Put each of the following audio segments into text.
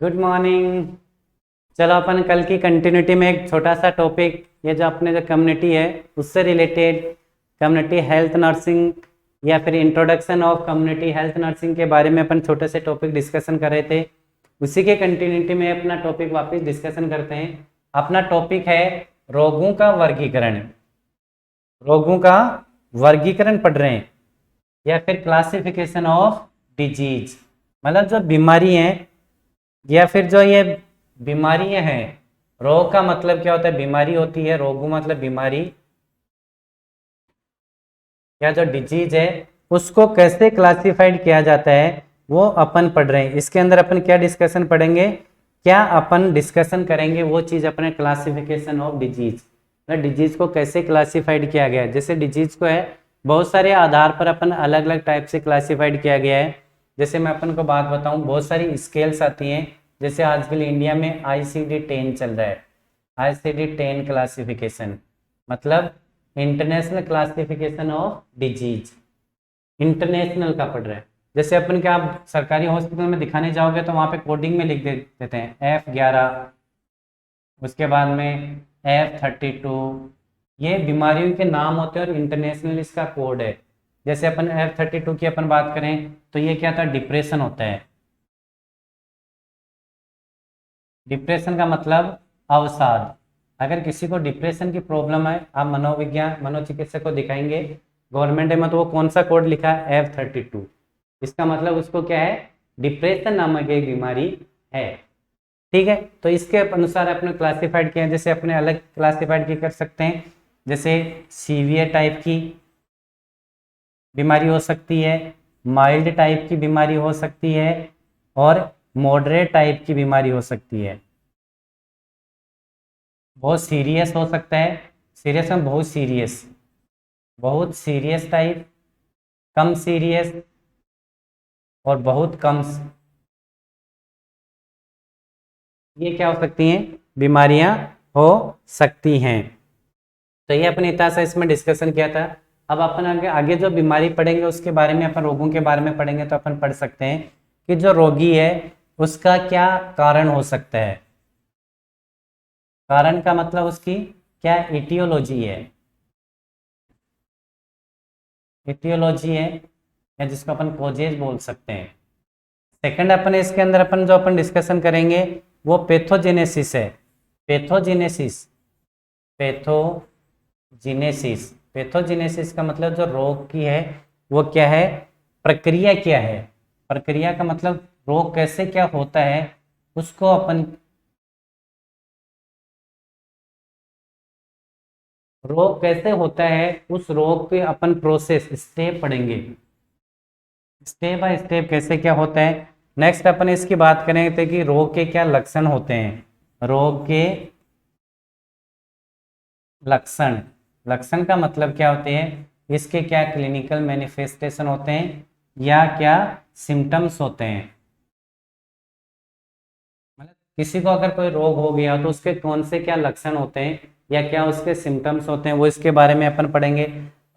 Good morning. चलो अपन कल की कंटिन्यूटी में एक छोटा सा टॉपिक, ये जो अपने जो कम्युनिटी है उससे रिलेटेड कम्युनिटी हेल्थ नर्सिंग या फिर introduction of community health nursing के बारे में अपन छोटे से टॉपिक डिस्कशन कर रहे थे। उसी के कंटिन्यूटी में अपना टॉपिक वापस डिस्कशन करते हैं। अपना टॉपिक है रोगों का वर्गीकरण। रोगों का वर्गीकरण पढ़ रहे हैं या फिर क्लासिफिकेशन ऑफ डिजीज, मतलब जो बीमारी हैं या फिर जो ये बीमारियां हैं। रोग का मतलब क्या होता है? बीमारी होती है। रोगों मतलब बीमारी या जो डिजीज है उसको कैसे क्लासिफाइड किया जाता है वो अपन पढ़ रहे हैं। इसके अंदर अपन क्या डिस्कशन पढ़ेंगे, क्या अपन डिस्कशन करेंगे वो चीज अपने क्लासिफिकेशन ऑफ डिजीज, डिजीज को कैसे क्लासिफाइड किया गया है। जैसे डिजीज को है बहुत सारे आधार पर अपन अलग अलग टाइप से क्लासिफाइड किया गया है। जैसे मैं अपन को बात बताऊं, बहुत सारी स्केल्स आती हैं। जैसे आजकल इंडिया में ICD-10 चल रहा है। ICD-10 क्लासिफिकेशन मतलब international classification of disease, international का पढ़ रहे हैं। जैसे अपन क्या, आप सरकारी हॉस्पिटल में दिखाने जाओगे तो वहाँ पे कोडिंग में लिख देते हैं F11, उसके बाद में F32। ये बीमारियों के नाम होते हैं और इंटरनेशनल इसका कोड है। जैसे अपन F32 की अपन बात करें तो ये क्या था, डिप्रेशन होता है। डिप्रेशन का मतलब अवसाद। अगर किसी को डिप्रेशन की प्रॉब्लम है, आप मनोविज्ञान मनोचिकित्सक को दिखाएंगे गवर्नमेंट में, तो वो कौन सा कोड लिखा है? F32। इसका मतलब उसको क्या है, डिप्रेशन नामक एक बीमारी है। ठीक है, तो इसके अनुसार अपने क्लासिफाइड किया। जैसे अपने अलग क्लासिफाइड की कर सकते हैं। जैसे सीवियर टाइप की बीमारी हो सकती है, माइल्ड टाइप की बीमारी हो सकती है और मॉडरेट टाइप की बीमारी हो सकती है। बहुत सीरियस हो सकता है, सीरियस में बहुत सीरियस, बहुत सीरियस टाइप, कम सीरियस और बहुत कम। ये क्या हो सकती हैं? बीमारियां हो सकती हैं। तो ये अपने इतना सा इसमें डिस्कशन किया था। अब अपन आगे आगे जो बीमारी पढ़ेंगे उसके बारे में, अपन रोगों के बारे में पढ़ेंगे तो अपन पढ़ सकते हैं कि जो रोगी है उसका क्या कारण हो सकता है। कारण का मतलब उसकी क्या इटियोलॉजी है, इटियोलॉजी है, या जिसको अपन कोजेज बोल सकते हैं। सेकंड अपन इसके अंदर अपन जो अपन डिस्कशन करेंगे वो पैथोजेनेसिस है। पैथोजेनेसिस, पैथोजेनेसिस, पैथोजेनेसिस का मतलब जो रोग की है वो क्या है, प्रक्रिया क्या है। प्रक्रिया का मतलब रोग कैसे क्या होता है उसको अपन, रोग कैसे होता है उस रोग पे अपन प्रोसेस स्टेप पढ़ेंगे, स्टेप बाय स्टेप कैसे क्या होता है। नेक्स्ट अपन इसकी बात करेंगे तो कि रोग के क्या लक्षण होते हैं। रोग के लक्षण, लक्षण का मतलब क्या होते हैं, इसके क्या क्लिनिकल मैनिफेस्टेशन होते हैं या क्या सिम्टम्स होते हैं। मतलब किसी को अगर कोई रोग हो गया तो उसके कौन से क्या लक्षण होते हैं या क्या उसके सिम्टम्स होते हैं, वो इसके बारे में अपन पढ़ेंगे।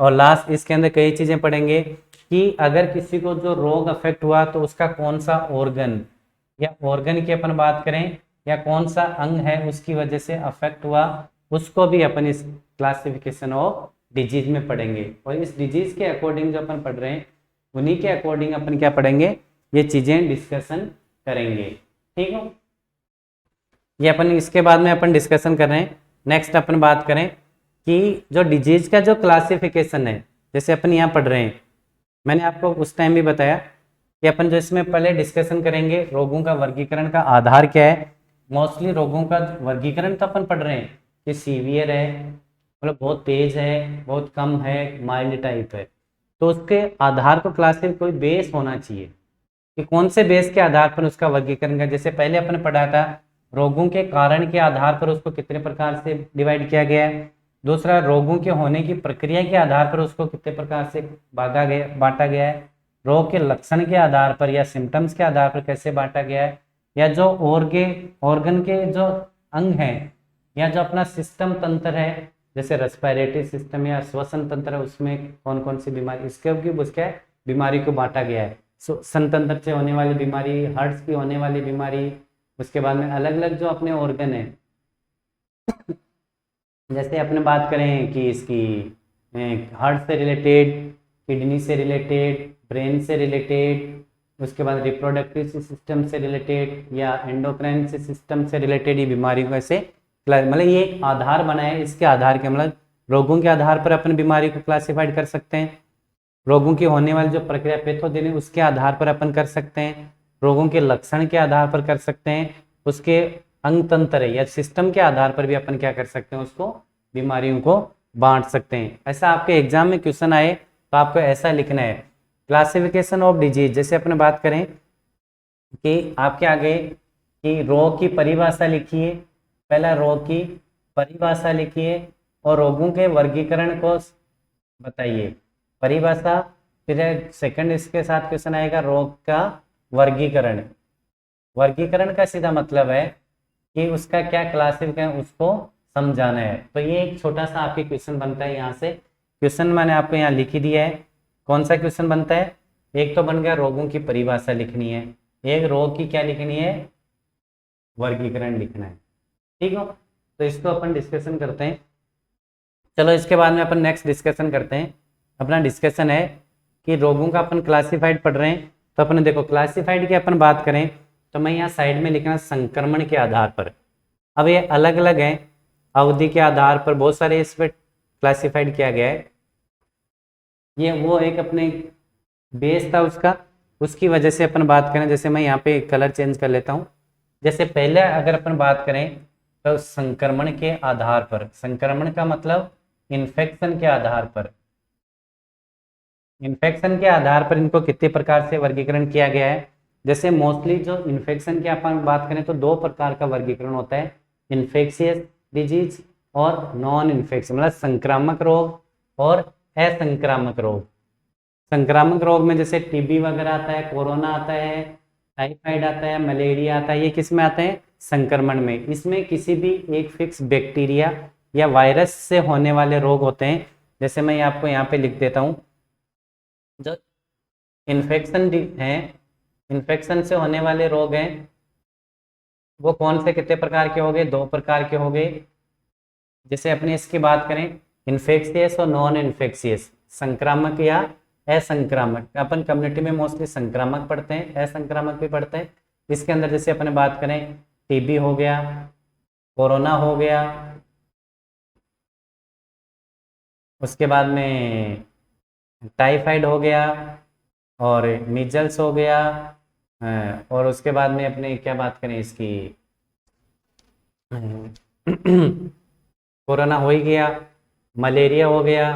और लास्ट इसके अंदर कई चीजें पढ़ेंगे कि अगर किसी को जो रोग अफेक्ट हुआ तो उसका कौन सा ऑर्गन, या ऑर्गन की अपन बात करें या कौन सा अंग है उसकी वजह से अफेक्ट हुआ, उसको भी अपन इस क्लासिफिकेशन ऑफ डिजीज में पढ़ेंगे। और इस डिजीज के अकॉर्डिंग जो अपन पढ़ रहे हैं उन्हीं के अकॉर्डिंग अपन क्या पढ़ेंगे, ये चीजें डिस्कशन करेंगे। ठीक है, ये अपन इसके बाद में अपन डिस्कशन कर रहे हैं। नेक्स्ट अपन बात करें कि जो डिजीज का जो क्लासिफिकेशन है, जैसे अपन यहाँ पढ़ रहे हैं, मैंने आपको उस टाइम भी बताया कि अपन जो इसमें पहले डिस्कशन करेंगे रोगों का वर्गीकरण का आधार क्या है। मोस्टली रोगों का वर्गीकरण तो अपन पढ़ रहे हैं कि सीवियर है, मतलब बहुत तेज है, बहुत कम है, माइल्ड टाइप है। तो उसके आधार को क्लासिफिक कोई बेस होना चाहिए कि कौन से बेस के आधार पर उसका वर्गीकरण का। जैसे पहले अपन पढ़ा था रोगों के कारण के आधार पर उसको कितने प्रकार से डिवाइड किया गया है। दूसरा, रोगों के होने की प्रक्रिया के आधार पर उसको कितने प्रकार से बांटा गया है। रोग के लक्षण के आधार पर या सिम्टम्स के आधार पर कैसे बांटा गया है। या जो ऑर्गन के जो अंग हैं या जो अपना सिस्टम तंत्र है, जैसे रेस्पिरेटरी सिस्टम या श्वसन तंत्र है, उसमें कौन कौन सी बीमारी, इसके भी उसके बीमारी को बांटा गया है। सन तंत्र से होने वाली बीमारी, हार्ट की होने वाली बीमारी, उसके बाद में अलग अलग जो अपने ऑर्गन है, जैसे अपने बात करें कि इसकी हार्ट से रिलेटेड, किडनी से रिलेटेड, ब्रेन से रिलेटेड, उसके बाद रिप्रोडक्टिव सिस्टम से रिलेटेड या एंडोक्राइन सिस्टम से रिलेटेड, ये बीमारियों को ऐसे मतलब ये एक आधार बना है, इसके आधार के मतलब रोगों के आधार पर अपन बीमारी को क्लासिफाइड कर सकते हैं। रोगों की होने वाली जो प्रक्रिया पैथोजेन है उसके आधार पर अपन कर सकते हैं, रोगों के लक्षण के आधार पर कर सकते हैं, उसके अंग तंत्र या सिस्टम के आधार पर भी अपन क्या कर सकते हैं, उसको बीमारियों को बांट सकते हैं। ऐसा आपके एग्जाम में क्वेश्चन आए तो आपको ऐसा लिखना है, क्लासिफिकेशन ऑफ डिजीज। जैसे अपन बात करें कि आपके आगे कि रोग की परिभाषा लिखिए, पहला रोग की परिभाषा लिखिए और रोगों के वर्गीकरण को बताइए, परिभाषा। फिर सेकंड इसके साथ क्वेश्चन आएगा रोग का वर्गीकरण। वर्गीकरण का सीधा मतलब है कि उसका क्या क्लासिफिकेशन, उसको समझाना है। तो ये एक छोटा सा आपके क्वेश्चन बनता है। यहाँ से क्वेश्चन मैंने आपको यहाँ लिख ही दिया है। कौन सा क्वेश्चन बनता है, एक तो बन गया रोगों की परिभाषा लिखनी है, एक रोग की क्या लिखनी है, वर्गीकरण लिखना है। ठीक हो, तो इसको अपन डिस्कशन करते हैं। चलो इसके बाद में अपन नेक्स्ट डिस्कशन करते हैं। अपना डिस्कशन है कि रोगों का अपन क्लासिफाइड पढ़ रहे हैं, तो अपन देखो क्लासिफाइड की अपन बात करें तो मैं यहाँ साइड में लिखना संक्रमण के आधार पर। अब ये अलग अलग है, अवधि के आधार पर बहुत सारे इस पर क्लासिफाइड किया गया है। ये वो एक अपने बेस था उसका, उसकी वजह से अपन बात करें, जैसे मैं यहाँ पे कलर चेंज कर लेता हूँ। जैसे पहले अगर अपन बात करें तो संक्रमण के आधार पर, संक्रमण का मतलब इन्फेक्शन के आधार पर, इन्फेक्शन के आधार पर इनको कितने प्रकार से वर्गीकरण किया गया है। जैसे मोस्टली जो इन्फेक्शन की अपन बात करें तो दो प्रकार का वर्गीकरण होता है, इन्फेक्शियस डिजीज और नॉन इन्फेक्शन, मतलब संक्रामक रोग और असंक्रामक रोग। संक्रामक रोग में जैसे टीबी वगैरह आता है, कोरोना आता है, टाइफाइड आता है, मलेरिया आता है, ये किस में आते हैं, संक्रमण में। इसमें किसी भी एक फिक्स बैक्टीरिया या वायरस से होने वाले रोग होते हैं। जैसे मैं आपको यहाँ पे लिख देता हूँ, जो इन्फेक्शन है, इन्फेक्शन से होने वाले रोग हैं वो कौन से कितने प्रकार के हो गए, दो प्रकार के हो गए। जैसे अपने इसकी बात करें इन्फेक्शियस और नॉन इन्फेक्शियस, संक्रामक या असंक्रामक। अपन कम्युनिटी में मोस्टली संक्रामक पढ़ते हैं, असंक्रामक भी पढ़ते हैं। इसके अंदर जैसे अपने बात करें टीबी हो गया, कोरोना हो गया, उसके बाद में टाइफाइड हो गया और मीजल्स हो गया, और उसके बाद में अपने क्या बात करें इसकी कोरोना हो ही गया, मलेरिया हो गया।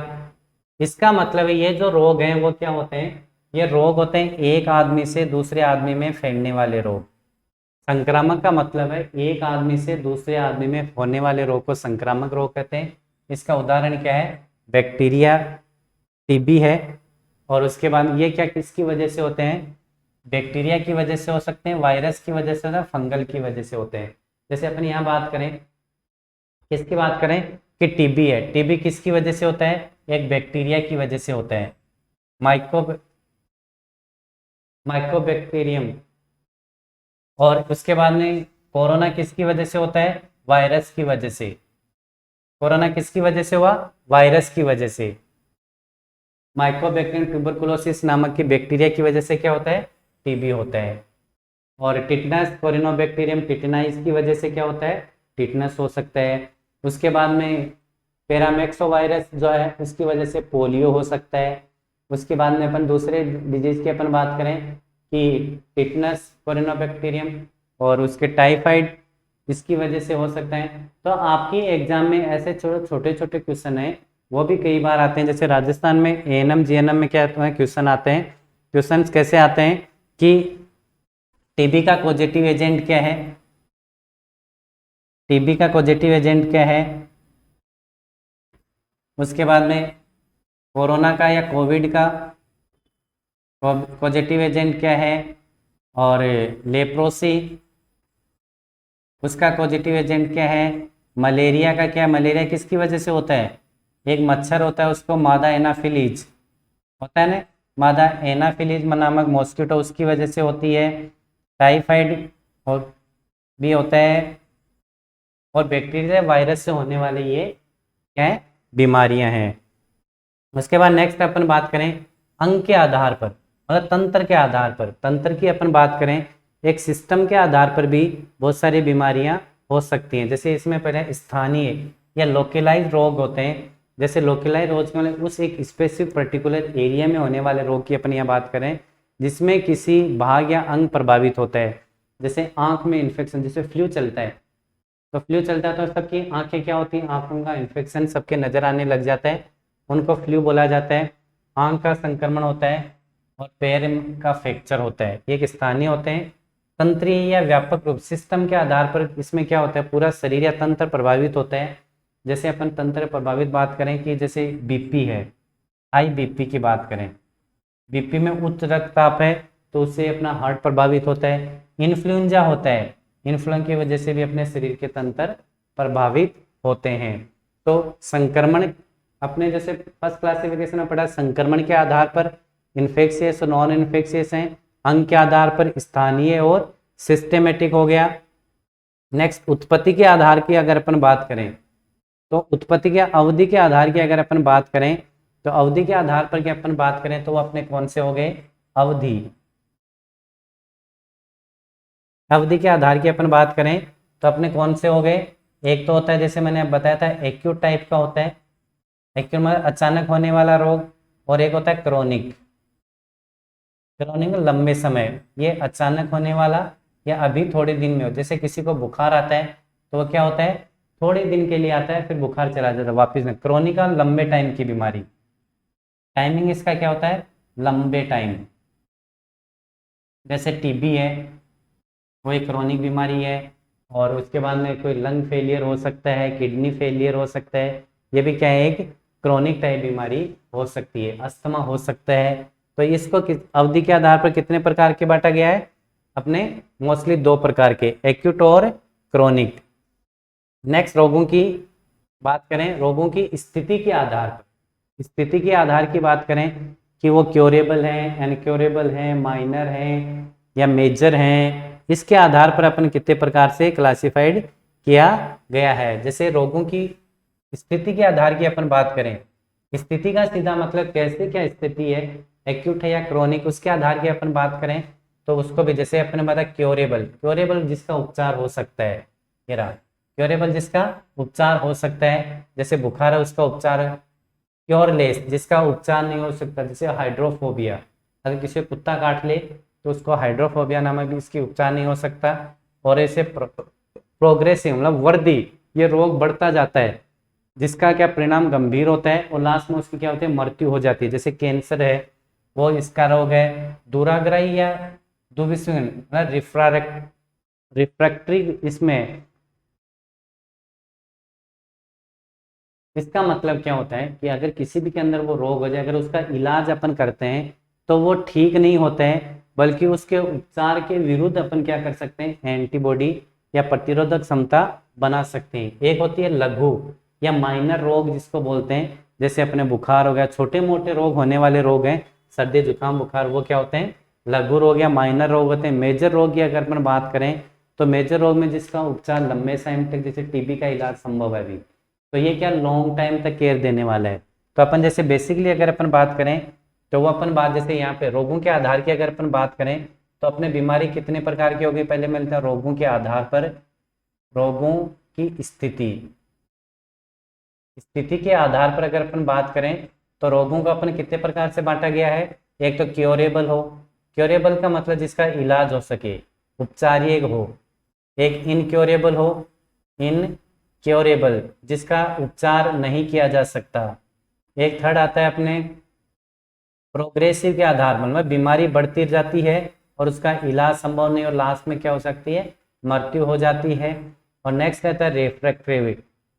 इसका मतलब है ये जो रोग हैं वो क्या होते हैं, ये रोग होते हैं एक आदमी से दूसरे आदमी में फैलने वाले रोग। संक्रामक का मतलब है एक आदमी से दूसरे आदमी में होने वाले रोग को संक्रामक रोग कहते हैं। इसका उदाहरण क्या है, बैक्टीरिया, टीबी है। और उसके बाद ये क्या किसकी वजह से होते हैं, बैक्टीरिया की वजह से हो सकते हैं, वायरस की वजह से, फंगल की वजह से होते हैं। जैसे अपन यहाँ बात करें, किसकी बात करें कि टीबी है, टीबी किसकी वजह से होता है, एक बैक्टीरिया की वजह से होता है, माइक्रोबैक्टीरियम। और उसके बाद में कोरोना किसकी वजह से होता है, वायरस की वजह से। कोरोना किसकी वजह से हुआ, वायरस की वजह से। माइक्रोबैक्टीरियम ट्यूबरकुलोसिस नामक की बैक्टीरिया की वजह से क्या होता है, टीबी होता है। और टिटनस कोरिनोबैक्टीरियम टिटनाइस की वजह से क्या होता है, टिटनस हो सकता है। उसके बाद में पैरामेक्सो वायरस जो है उसकी वजह से पोलियो हो सकता है। उसके बाद में अपन दूसरे डिजीज की अपन बात करें कि टिटनस कोरिनोबैक्टीरियम और उसके टाइफाइड, इसकी वजह से हो सकता है। तो आपकी एग्जाम में ऐसे छोटे छोटे क्वेश्चन हैं, वो भी कई बार आते हैं। जैसे राजस्थान में एएनएम जीएनएम में क्या क्वेश्चन आते हैं, क्वेश्चन कैसे आते हैं कि टीबी का पॉजिटिव एजेंट क्या है, टीबी का पॉजिटिव एजेंट क्या है। उसके बाद में कोरोना का या कोविड का पॉजिटिव एजेंट क्या है, और लेप्रोसी उसका पॉजिटिव एजेंट क्या है। मलेरिया का क्या, मलेरिया किसकी वजह से होता है, एक मच्छर होता है उसको मादा एनाफिलीज होता है ना, मादा एनाफिलीज नामक मॉस्किटो, उसकी वजह से होती है। टाइफाइड और भी होता है, और बैक्टीरिया वायरस से होने वाले ये क्या है, बीमारियां हैं। उसके बाद नेक्स्ट अपन बात करें अंग के आधार पर, मतलब तंत्र के आधार पर, तंत्र की अपन बात करें, एक सिस्टम के आधार पर भी बहुत सारी बीमारियां हो सकती हैं। जैसे इसमें पहले स्थानीय या लोकलाइज रोग होते हैं। जैसे लोकलाइज रोग मतलब उस एक स्पेसिफिक पर्टिकुलर एरिया में होने वाले रोग की अपन यहाँ बात करें, जिसमें किसी भाग या अंग प्रभावित होता है। जैसे आंख में इन्फेक्शन, जैसे फ्लू चलता है, तो फ्लू चलता है तो सबकी आंखें क्या होती हैं, आंखों का इन्फेक्शन सबके नजर आने लग जाता है, उनको फ्लू बोला जाता है। आंख का संक्रमण होता है और पैर का फ्रैक्चर होता है, ये एक स्थानीय होते हैं। तंत्रीय या व्यापक रूप सिस्टम के आधार पर इसमें क्या होता है, पूरा शरीर या तंत्र प्रभावित होता है। जैसे अपन तंत्र प्रभावित बात करें कि जैसे बीपी है, हाई बीपी की बात करें, बीपी में उच्च रक्तचाप है तो उससे अपना हार्ट प्रभावित होता है। इन्फ्लुएंजा होता है, इन्फ्लुएंजा की वजह से भी अपने शरीर के तंत्र प्रभावित होते हैं। तो संक्रमण अपने जैसे फर्स्ट क्लासिफिकेशन में पढ़ा, संक्रमण के आधार पर इन्फेक्शियस और नॉन इन्फेक्शियस हैं, अंग के आधार पर स्थानीय और सिस्टेमेटिक हो गया। नेक्स्ट उत्पत्ति के आधार की अगर अपन बात करें, तो उत्पत्ति के अवधि के आधार की अगर अपन बात करें, तो अवधि के आधार पर क्या अपन बात करें तो वो अपने कौन से हो गए, अवधि। अवधि के आधार की अपन बात करें तो अपने कौन से हो गए, एक तो होता है जैसे मैंने बताया था एक्यूट टाइप का होता है, एक्यूट मतलब अचानक होने वाला रोग, और एक होता है क्रोनिक। क्रोनिक लंबे समय, ये अचानक होने वाला या अभी थोड़े दिन में हो। जैसे किसी को बुखार आता है तो वो क्या होता है, थोड़े दिन के लिए आता है फिर बुखार चला जाता है वापिस नहीं। क्रोनिक लंबे टाइम की बीमारी, टाइमिंग इसका क्या होता है, लंबे टाइम। जैसे टीबी है, वो एक क्रोनिक बीमारी है, और उसके बाद में कोई लंग फेलियर हो सकता है, किडनी फेलियर हो सकता है, ये भी क्या है, एक क्रोनिक टाइप बीमारी हो सकती है। अस्थमा हो सकता है। तो इसको अवधि के आधार पर कितने प्रकार के बांटा गया है, अपने मोस्टली दो प्रकार के, एक्यूट और क्रोनिक। नेक्स्ट रोगों की बात करें, रोगों की स्थिति के आधार पर, स्थिति के आधार की बात करें कि वो क्योरेबल हैं, अनक्योरेबल हैं, माइनर हैं या मेजर हैं, इसके आधार पर अपन कितने प्रकार से क्लासिफाइड किया गया है। जैसे रोगों की स्थिति के आधार की अपन बात करें, स्थिति का सीधा मतलब कैसे क्या स्थिति है, एक्यूट है या क्रोनिक, उसके आधार की अपन बात करें तो उसको भी जैसे अपने बताया क्योरेबल, क्योरेबल जिसका उपचार हो सकता है, ये रहा क्योरेबल जिसका उपचार हो सकता है। जैसे बुखार है उसका उपचार है, क्योरलेस जिसका उपचार नहीं हो सकता, जैसे हाइड्रोफोबिया, अगर किसी को कुत्ता काट ले तो उसको हाइड्रोफोबिया नामक भी इसकी उपचार नहीं हो सकता। और ऐसे प्रोग्रेसिव मतलब वर्दी, ये रोग बढ़ता जाता है जिसका क्या परिणाम गंभीर होता है और लास्ट में उसकी क्या होती है, मृत्यु हो जाती है। जैसे कैंसर है वो इसका रोग है। दूराग्रही या दुविसुन रिफ्रैक्टरी, इसमें इसका मतलब क्या होता है कि अगर किसी भी के अंदर वो रोग हो जाए, अगर उसका इलाज अपन करते हैं तो वो ठीक नहीं होते हैं, बल्कि उसके उपचार के विरुद्ध अपन क्या कर सकते हैं, एंटीबॉडी या प्रतिरोधक क्षमता बना सकते हैं। एक होती है लघु या माइनर रोग जिसको बोलते हैं, जैसे अपने बुखार हो गया, छोटे मोटे रोग होने वाले रोग हैं, सर्दी जुकाम बुखार, वो क्या होते हैं, लघु रोग या माइनर रोग होते हैं। मेजर रोग की अगर अपन बात करें तो मेजर रोग में जिसका उपचार लंबे टाइम तक, जैसे टीबी का इलाज संभव है अभी, तो ये क्या लॉन्ग टाइम तक केयर देने वाला है। तो अपन जैसे बेसिकली अगर अपन बात करें तो वो अपन बात जैसे यहाँ पे रोगों के आधार की अगर अपन बात करें तो अपने बीमारी कितने प्रकार की होगी, पहले मिलता है रोगों के आधार पर, रोगों की स्थिति, स्थिति के आधार पर अगर अपन बात करें तो रोगों को अपन कितने प्रकार से बांटा गया है। एक तो क्योरेबल हो, क्योरेबल का मतलब जिसका इलाज हो सके, उपचार्य हो। एक इनक्योरेबल हो, इनक्योरेबल जिसका उपचार नहीं किया जा सकता। एक थर्ड आता है अपने प्रोग्रेसिव के आधार पर, मतलब बीमारी बढ़ती जाती है और उसका इलाज संभव नहीं और लास्ट में क्या हो सकती है, मृत्यु हो जाती है। और नेक्स्ट रहता है रिफ्रैक्टिव।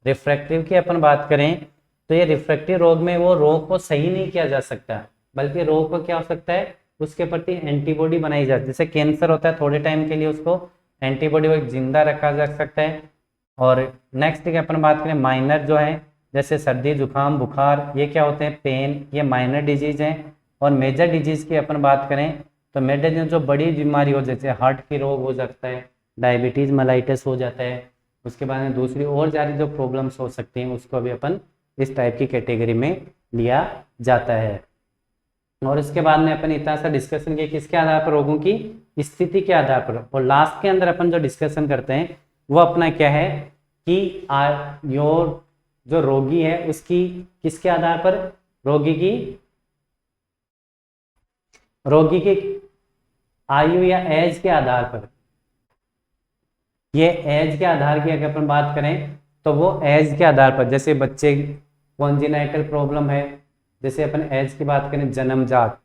रिफ्रैक्टिव की अपन बात करें तो ये रिफ्रैक्टिव रोग में वो रोग को सही नहीं किया जा सकता, बल्कि रोग को क्या हो सकता है, उसके प्रति एंटीबॉडी बनाई जाती है। जैसे कैंसर होता है, थोड़े टाइम के लिए उसको एंटीबॉडी जिंदा रखा जा सकता है। और नेक्स्ट की अपन बात करें माइनर जो है, जैसे सर्दी जुकाम बुखार, ये क्या होते हैं, पेन, ये माइनर डिजीज हैं। और मेजर डिजीज की अपन बात करें तो मेजर जो बड़ी बीमारी हो, जैसे हार्ट की रोग हो सकता है, डायबिटीज मेलाइटस हो जाता है। उसके बाद में दूसरी और सारी जो प्रॉब्लम्स हो सकती हैं उसको भी अपन इस टाइप की कैटेगरी में लिया जाता है। और इसके बाद में अपन इतना सा डिस्कशन किया किसके आधार पर, रोगों की स्थिति के आधार पर। और लास्ट के अंदर अपन जो डिस्कशन करते हैं वो अपना क्या है कि योर जो रोगी है उसकी किसके आधार पर, रोगी की आयु या एज के आधार पर। ये एज के आधार की अगर अपन बात करें तो वो एज के आधार पर, जैसे बच्चे कॉन्जेनाइटल प्रॉब्लम है, जैसे अपन एज की बात करें जन्मजात,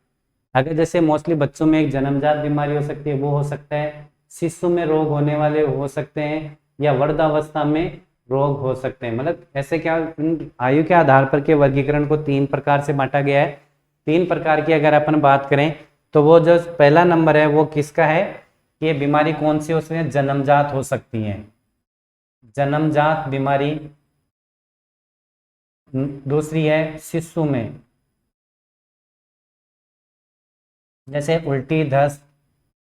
अगर जैसे मोस्टली बच्चों में एक जन्मजात बीमारी हो सकती है वो हो सकता है, शिशु में रोग होने वाले हो सकते हैं, या वृद्धावस्था में रोग हो सकते हैं। मतलब ऐसे क्या आयु के आधार पर के वर्गीकरण को 3 प्रकार से बांटा गया है। 3 प्रकार की अगर अपन बात करें तो वो जो पहला नंबर है वो किसका है कि ये बीमारी कौन सी हो सकती है, जन्मजात हो सकती है, जन्मजात बीमारी। दूसरी है शिशु में, जैसे उल्टी दस्त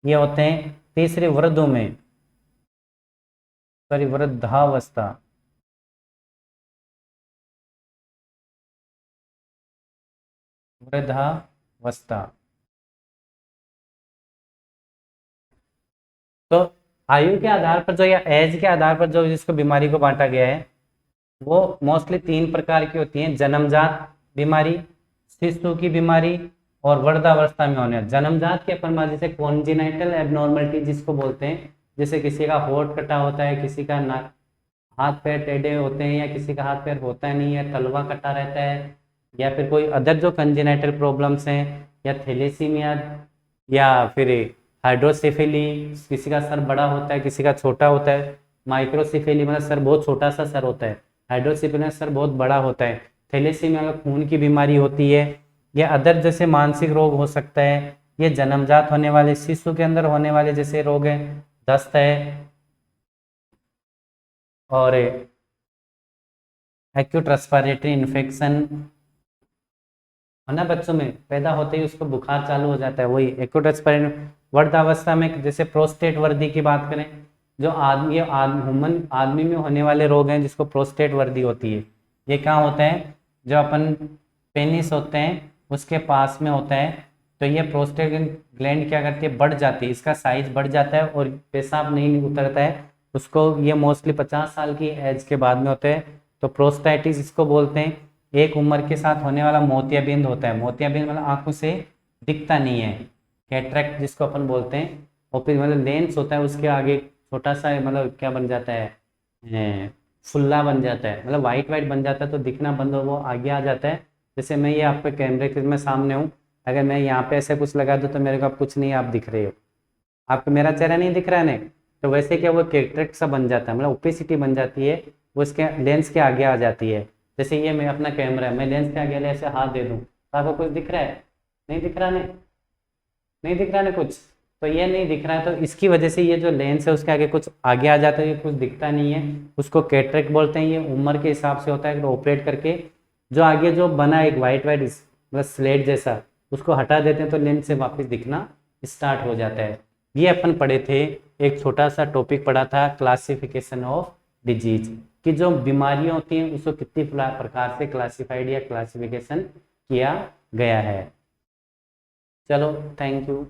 ये होते हैं। तीसरी वृद्धों में, सॉरी वृद्धावस्था, वृद्धावस्था। तो आयु के आधार पर जो या एज के आधार पर जो जिसको बीमारी को बांटा गया है वो मोस्टली 3 प्रकार की होती हैं, जन्मजात बीमारी, शिशु की बीमारी और वृद्धावस्था में होने। जन्मजात के अपन बात जैसे कॉन्जेनाइटल एबनॉर्मलिटी जिसको बोलते हैं, जैसे किसी का होंठ कटा होता है, किसी का नाक, हाथ पैर टेढ़े होते हैं, या किसी का हाथ पैर होता नहीं है, तलवा कटा रहता है, या फिर कोई अदर जो कंजेनाइटल प्रॉब्लम्स हैं, या थैलेसीमिया, या फिर हाइड्रोसेफेली, किसी का सर बड़ा होता है किसी का छोटा होता है, माइक्रोसेफेली मतलब सर बहुत छोटा सा सर होता है, हाइड्रोसेफेली सर बहुत बड़ा होता है, थैलेसीमिया में खून की बीमारी होती है, या अदर जैसे मानसिक रोग हो सकता है। ये जन्मजात होने वाले, शिशु के अंदर होने वाले जैसे रोग हैं, दस्त है, और एक्यूट रेस्पिरेटरी इन्फेक्शन है ना, बच्चों में पैदा होते ही उसको बुखार चालू हो जाता है, वही एक्यूट रेस्पिरेटरी। वृद्धावस्था में जैसे प्रोस्टेट वर्दी की बात करें, जो आदमी ह्यूमन आदमी में होने वाले रोग हैं जिसको प्रोस्टेट वर्दी होती है, ये कहाँ होता है, जो अपन पेनिस होते हैं उसके पास में होता है। तो ये प्रोस्टेट ग्लैंड क्या करती है, बढ़ जाती है, इसका साइज बढ़ जाता है और पेशाब नहीं उतरता है उसको। ये मोस्टली 50 साल की एज के बाद में होते हैं। तो प्रोस्टेटिस इसको बोलते हैं। एक उम्र के साथ होने वाला मोतियाबिंद होता है, मोतियाबिंद मतलब आंखों से दिखता नहीं है, कैटरेक्ट जिसको अपन बोलते हैं। और फिर मतलब लेंस होता है उसके आगे छोटा सा, मतलब क्या बन जाता है, फुल्ला बन जाता है, मतलब वाइट वाइट बन जाता है, तो दिखना बंद हो वो आगे आ जाता है। जैसे मैं ये आपके कैमरे के में सामने हूँ, अगर मैं यहाँ पे ऐसे कुछ लगा दूँ तो मेरे को आप कुछ नहीं आप दिख रहे हो, आपको मेरा चेहरा नहीं दिख रहा है नहीं, तो वैसे क्या वो कैटरेक्ट सा बन जाता है, मतलब ओपेसिटी बन जाती है, वो इसके लेंस के आगे आ जाती है। जैसे ये मैं अपना कैमरा है, मैं लेंस के आगे ऐसे हाथ दे दूँ तो आपको कुछ दिख रहा है, नहीं दिख रहा, नहीं दिख रहा ना कुछ, तो ये नहीं दिख रहा है, तो इसकी वजह से ये जो लेंस है उसके आगे कुछ आगे आ जाता है, ये कुछ दिखता नहीं है, उसको कैटरेक्ट बोलते हैं। ये उम्र के हिसाब से होता है, तो ऑपरेट करके जो आगे जो बना एक वाइट वाइट मतलब स्लेट जैसा उसको हटा देते हैं, तो लेंस से वापस दिखना स्टार्ट हो जाता है। ये अपन पढ़े थे, एक छोटा सा टॉपिक पढ़ा था, क्लासिफिकेशन ऑफ डिजीज, कि जो बीमारियां होती हैं उसको कितनी प्रकार से क्लासिफाइड या क्लासिफिकेशन किया गया है। चलो थैंक यू।